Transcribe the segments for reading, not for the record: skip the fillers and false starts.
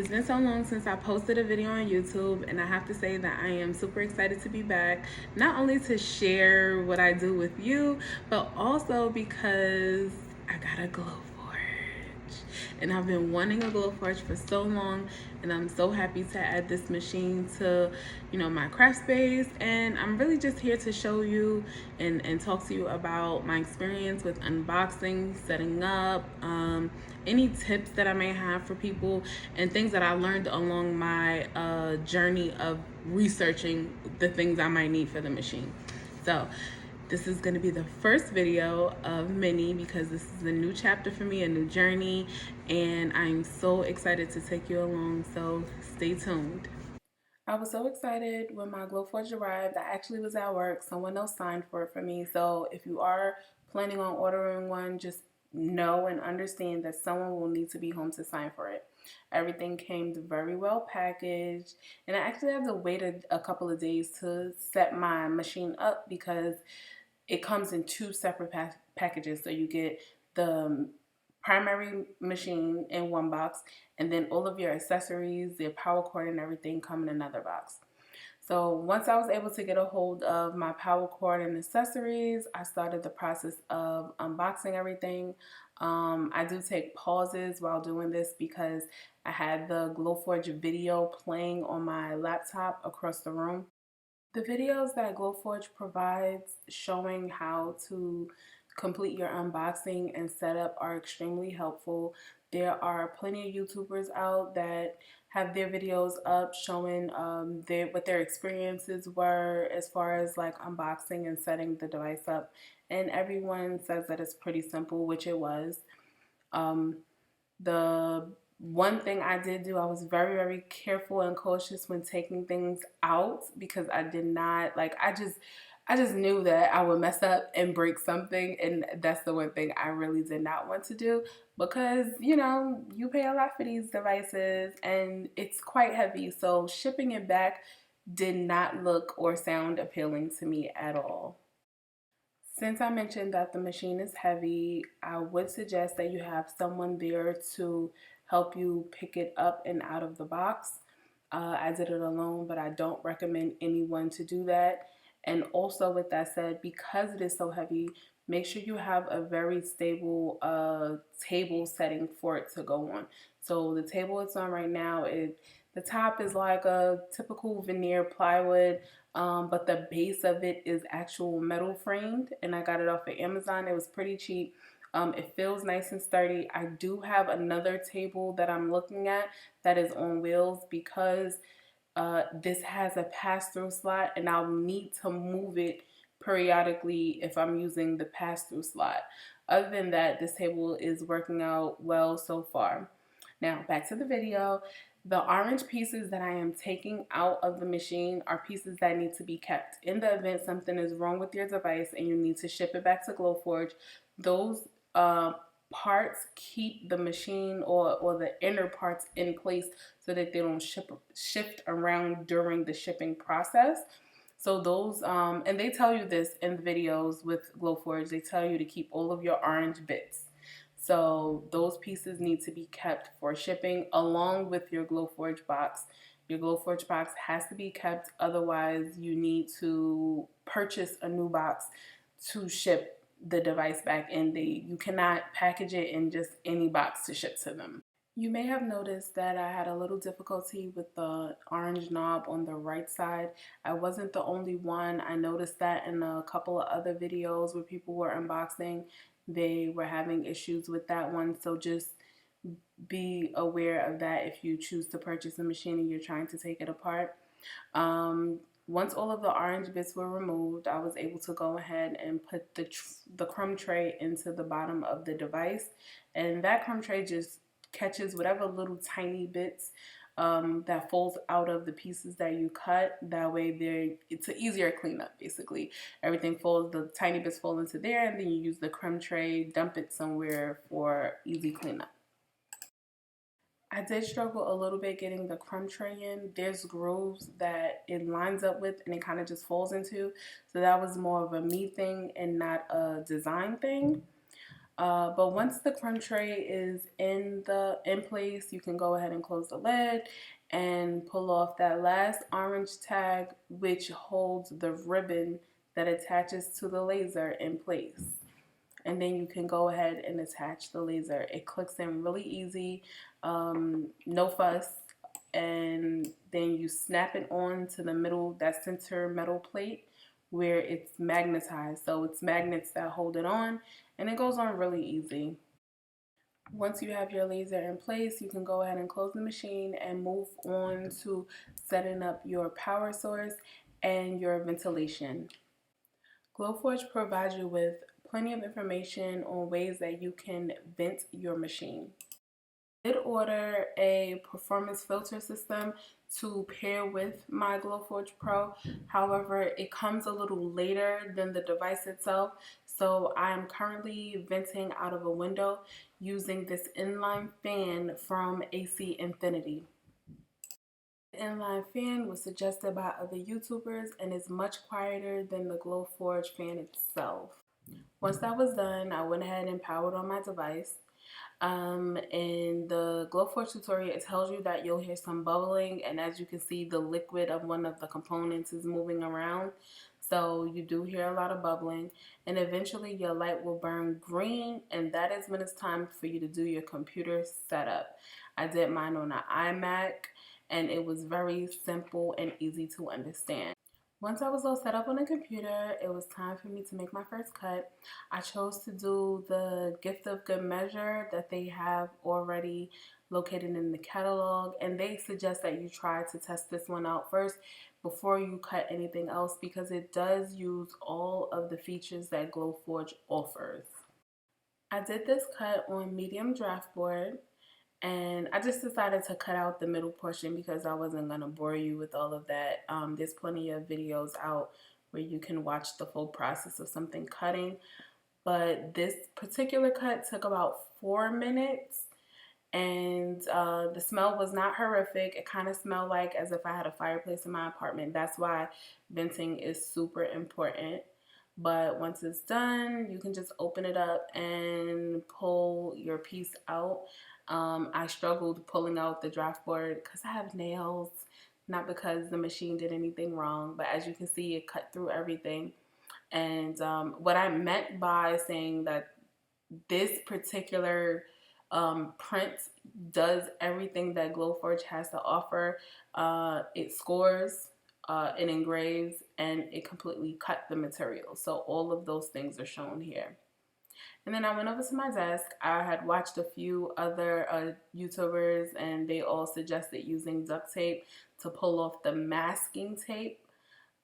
It's been so long since I posted a video on YouTube, and I have to say that I am super excited to be back, not only to share what I do with you, but also because I got a Glowforge. And I've been wanting a Glowforge for so long, and I'm so happy to add this machine to, my craft space. And I'm really just here to show you and talk to you about my experience with unboxing, setting up, any tips that I may have for people, and things that I learned along my journey of researching the things I might need for the machine. So this is going to be the first video of many because this is a new chapter for me, a new journey, and I'm so excited to take you along, so stay tuned. I was so excited when my Glowforge arrived. I actually was at work. Someone else signed for it for me. So if you are planning on ordering one, just know and understand that someone will need to be home to sign for it. Everything came very well packaged, and I actually had to wait a couple of days to set my machine up because it comes in two separate packages. So you get the primary machine in one box, and then all of your accessories, your power cord and everything come in another box. So once I was able to get a hold of my power cord and accessories, I started the process of unboxing everything. I do take pauses while doing this because I had the Glowforge video playing on my laptop across the room. The videos that Glowforge provides showing how to complete your unboxing and setup are extremely helpful. There are plenty of YouTubers out that have their videos up showing what their experiences were as far as like unboxing and setting the device up, and everyone says that it's pretty simple, which it was. The one thing I did do, I was very, very careful and cautious when taking things out because I did not, like, I just knew that I would mess up and break something, and that's the one thing I really did not want to do because, you pay a lot for these devices and it's quite heavy, so shipping it back did not look or sound appealing to me at all. Since I mentioned that the machine is heavy, I would suggest that you have someone there to help you pick it up and out of the box. I did it alone, but I don't recommend anyone to do that. And also with that said, because it is so heavy, make sure you have a very stable table setting for it to go on. So the table it's on right now, the top is like a typical veneer plywood, but the base of it is actual metal framed, and I got it off of Amazon. It was pretty cheap. It feels nice and sturdy. I do have another table that I'm looking at that is on wheels because this has a pass-through slot, and I'll need to move it periodically if I'm using the pass-through slot. Other than that, this table is working out well so far. Now, back to the video. The orange pieces that I am taking out of the machine are pieces that need to be kept. In the event something is wrong with your device and you need to ship it back to Glowforge, those parts keep the machine or the inner parts in place so that they don't shift around during the shipping process. So those, and they tell you this in the videos with Glowforge, they tell you to keep all of your orange bits. So those pieces need to be kept for shipping along with your Glowforge box. Your Glowforge box has to be kept, otherwise you need to purchase a new box to ship the device back in. You cannot package it in just any box to ship to them. You may have noticed that I had a little difficulty with the orange knob on the right side. I wasn't the only one. I noticed that in a couple of other videos where people were unboxing. They were having issues with that one, so just be aware of that if you choose to purchase a machine and you're trying to take it apart. Once all of the orange bits were removed, I was able to go ahead and put the crumb tray into the bottom of the device, and that crumb tray just catches whatever little tiny bits that falls out of the pieces that you cut. That way it's an easier cleanup. Basically everything falls, the tiny bits fall into there, and then you use the crumb tray, dump it somewhere for easy cleanup. I did struggle a little bit getting the crumb tray in. There's grooves that it lines up with and it kind of just falls into, so that was more of a me thing and not a design thing. But once the crumb tray is in place, you can go ahead and close the lid and pull off that last orange tag, which holds the ribbon that attaches to the laser in place. And then you can go ahead and attach the laser. It clicks in really easy, no fuss. And then you snap it on to the middle, that center metal plate where it's magnetized. So it's magnets that hold it on, and it goes on really easy. Once you have your laser in place, you can go ahead and close the machine and move on to setting up your power source and your ventilation. Glowforge provides you with plenty of information on ways that you can vent your machine. I did order a performance filter system to pair with my Glowforge Pro. However, it comes a little later than the device itself, so I am currently venting out of a window using this inline fan from AC Infinity. The inline fan was suggested by other YouTubers and is much quieter than the Glowforge fan itself. Once that was done, I went ahead and powered on my device. In the Glowforge tutorial, it tells you that you'll hear some bubbling, and as you can see, the liquid of one of the components is moving around. So you do hear a lot of bubbling, and eventually your light will burn green, and that is when it's time for you to do your computer setup. I did mine on an iMac, and it was very simple and easy to understand. Once I was all set up on the computer, it was time for me to make my first cut. I chose to do the gift of good measure that they have already located in the catalog, and they suggest that you try to test this one out first before you cut anything else, because it does use all of the features that Glowforge offers. I did this cut on medium draft board, and I just decided to cut out the middle portion because I wasn't going to bore you with all of that. There's plenty of videos out where you can watch the full process of something cutting. But this particular cut took about 4 minutes, and the smell was not horrific. It kind of smelled like as if I had a fireplace in my apartment. That's why venting is super important. But once it's done, you can just open it up and pull your piece out. I struggled pulling out the draft board because I have nails, not because the machine did anything wrong, but as you can see, it cut through everything. And what I meant by saying that this particular print does everything that Glowforge has to offer. It scores, it engraves, and it completely cut the material. So all of those things are shown here. And then I went over to my desk. I had watched a few other YouTubers, and they all suggested using duct tape to pull off the masking tape.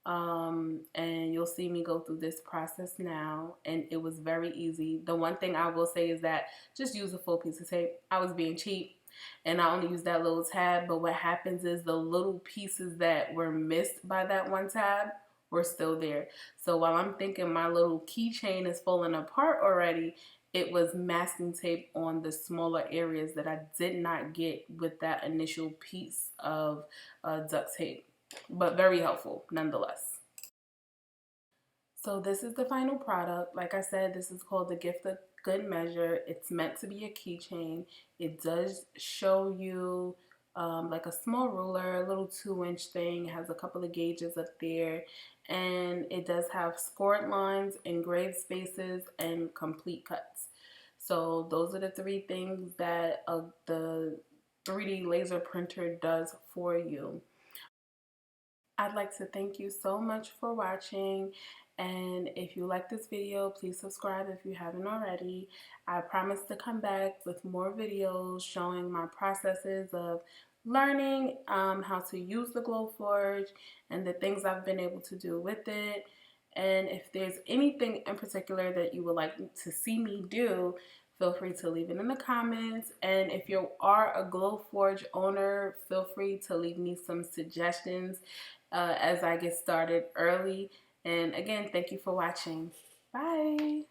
And you'll see me go through this process now, and it was very easy. The one thing I will say is that just use a full piece of tape. I was being cheap, and I only used that little tab, but what happens is the little pieces that were missed by that one tab were still there. So while I'm thinking my little keychain is falling apart already, it was masking tape on the smaller areas that I did not get with that initial piece of duct tape, but very helpful nonetheless. So this is the final product. Like I said, this is called the Gift of Good Measure. It's meant to be a keychain. It does show you like a small ruler, a little 2-inch thing. It has a couple of gauges up there, and it does have scored lines, engraved spaces, and complete cuts. So those are the 3 things that the 3D laser printer does for you. I'd like to thank you so much for watching, and if you like this video, please subscribe if you haven't already. I promise to come back with more videos showing my processes of learning how to use the Glowforge and the things I've been able to do with it. And if there's anything in particular that you would like to see me do, feel free to leave it in the comments. And if you are a Glowforge owner, feel free to leave me some suggestions as I get started early. And again, thank you for watching. Bye.